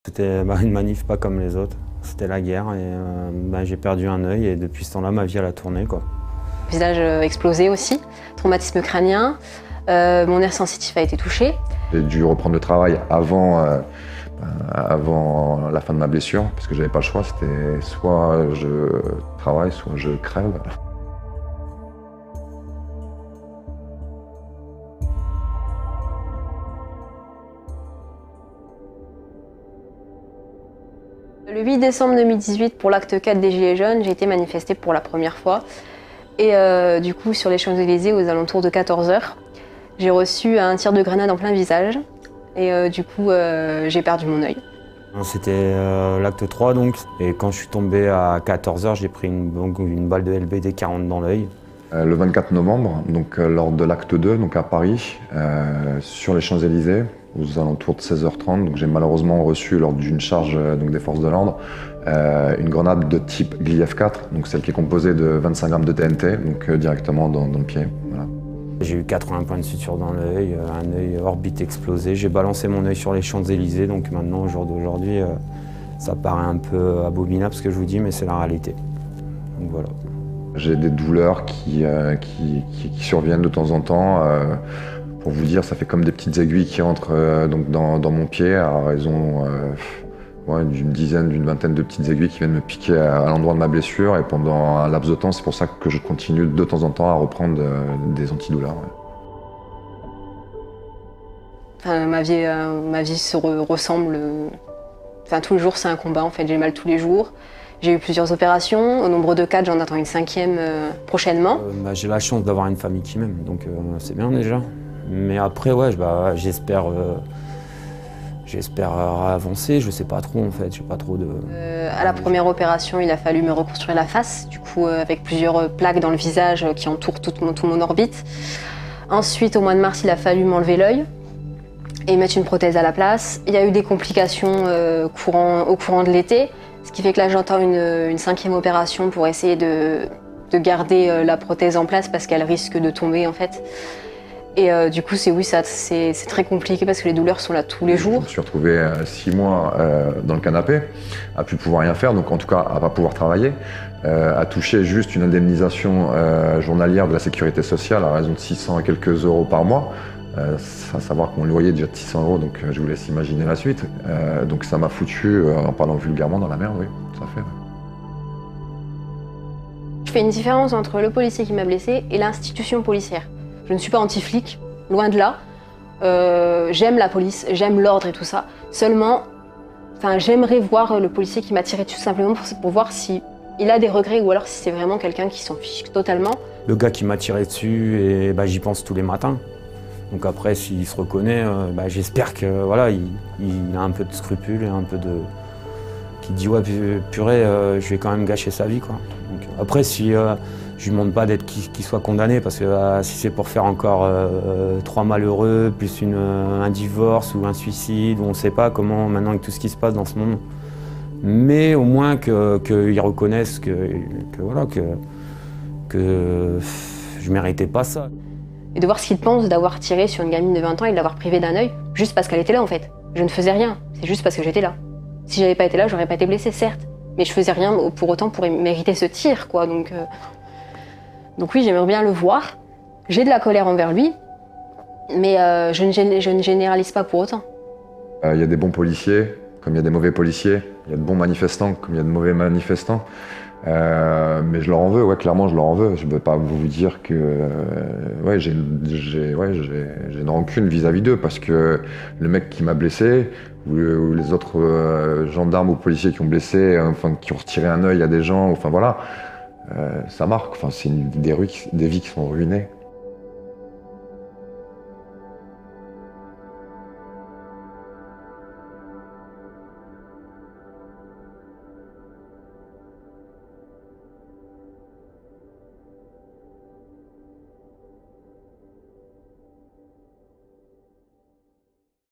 C'était une manif pas comme les autres. C'était la guerre et j'ai perdu un œil et depuis ce temps-là, ma vie elle a tourné, quoi. Visage explosé aussi, traumatisme crânien, mon nerf sensitif a été touché. J'ai dû reprendre le travail avant la fin de ma blessure, parce que j'avais pas le choix, c'était soit je travaille, soit je crève. Le 8 décembre 2018, pour l'acte 4 des Gilets jaunes, j'ai été manifestée pour la première fois. Et du coup, sur les Champs-Élysées, aux alentours de 14 h, j'ai reçu un tir de grenade en plein visage. Et du coup, j'ai perdu mon œil. C'était l'acte 3 donc. Et quand je suis tombé à 14 h, j'ai pris une balle de LBD 40 dans l'œil. Le 24 novembre, donc lors de l'acte 2, donc à Paris, sur les Champs-Élysées, aux alentours de 16 h 30, donc j'ai malheureusement reçu lors d'une charge donc des forces de l'ordre une grenade de type Gliev-4, donc celle qui est composée de 25 grammes de TNT, donc directement dans le pied. Voilà. J'ai eu 80 points de suture dans l'œil, un œil orbite explosé. J'ai balancé mon œil sur les Champs-Élysées, donc maintenant, au jour d'aujourd'hui, ça paraît un peu abominable ce que je vous dis, mais c'est la réalité. Donc voilà. J'ai des douleurs qui surviennent de temps en temps. Pour vous dire, ça fait comme des petites aiguilles qui rentrent donc dans mon pied à raison d'une dizaine, d'une vingtaine de petites aiguilles qui viennent me piquer à l'endroit de ma blessure. Et pendant un laps de temps, c'est pour ça que je continue de temps en temps à reprendre des antidouleurs. Ouais. Enfin, ma vie se ressemble. Enfin, tous les jours, c'est un combat. En fait, j'ai mal tous les jours. J'ai eu plusieurs opérations. Au nombre de 4, j'en attends une 5e prochainement. J'ai la chance d'avoir une famille qui m'aime, donc c'est bien déjà. Mais après, ouais, j'espère avancer. Je sais pas trop en fait. J'ai pas trop de. À la première opération, il a fallu me reconstruire la face, du coup avec plusieurs plaques dans le visage qui entourent tout mon orbite. Ensuite, au mois de mars, il a fallu m'enlever l'œil et mettre une prothèse à la place. Il y a eu des complications au courant de l'été, ce qui fait que là, j'entends une 5e opération pour essayer de garder la prothèse en place parce qu'elle risque de tomber en fait. Et du coup, c'est très compliqué parce que les douleurs sont là tous les jours. Je me suis retrouvé 6 mois dans le canapé, à plus pouvoir rien faire, donc en tout cas à pas pouvoir travailler, à toucher juste une indemnisation journalière de la sécurité sociale à raison de 600 et quelques euros par mois. À savoir que mon loyer est déjà de 600 euros, donc je vous laisse imaginer la suite. Donc ça m'a foutu, en parlant vulgairement, dans la merde, oui, ça fait. Ouais. Je fais une différence entre le policier qui m'a blessé et l'institution policière. Je ne suis pas anti-flic, loin de là. J'aime la police, j'aime l'ordre et tout ça. Seulement, j'aimerais voir le policier qui m'a tiré tout simplement pour voir s'il a des regrets ou alors si c'est vraiment quelqu'un qui s'en fiche totalement. Le gars qui m'a tiré dessus, et j'y pense tous les matins. Donc après, s'il se reconnaît, j'espère que voilà, il a un peu de scrupules et un peu de. Qui dit ouais purée, je vais quand même gâcher sa vie, quoi. Donc, après, si je lui demande pas qu'il soit condamné, parce que si c'est pour faire encore 3 malheureux, plus un divorce ou un suicide, on ne sait pas comment maintenant avec tout ce qui se passe dans ce monde. Mais au moins qu'il reconnaisse que je méritais pas ça. Et de voir ce qu'il pense d'avoir tiré sur une gamine de 20 ans et de l'avoir privée d'un œil, juste parce qu'elle était là en fait. Je ne faisais rien, c'est juste parce que j'étais là. Si j'avais pas été là, j'aurais pas été blessée, certes. Mais je faisais rien pour autant pour mériter ce tir, quoi. Donc oui, j'aimerais bien le voir. J'ai de la colère envers lui, mais je ne généralise pas pour autant. Il y a des bons policiers, comme il y a des mauvais policiers. Il y a de bons manifestants, comme il y a de mauvais manifestants. Mais je leur en veux, ouais, clairement je leur en veux. Je ne peux pas vous dire que j'ai une rancune vis-à-vis d'eux, parce que le mec qui m'a blessé, ou les autres gendarmes ou policiers qui ont blessé, qui ont retiré un œil à des gens, enfin voilà, ça marque. C'est des vies qui sont ruinées.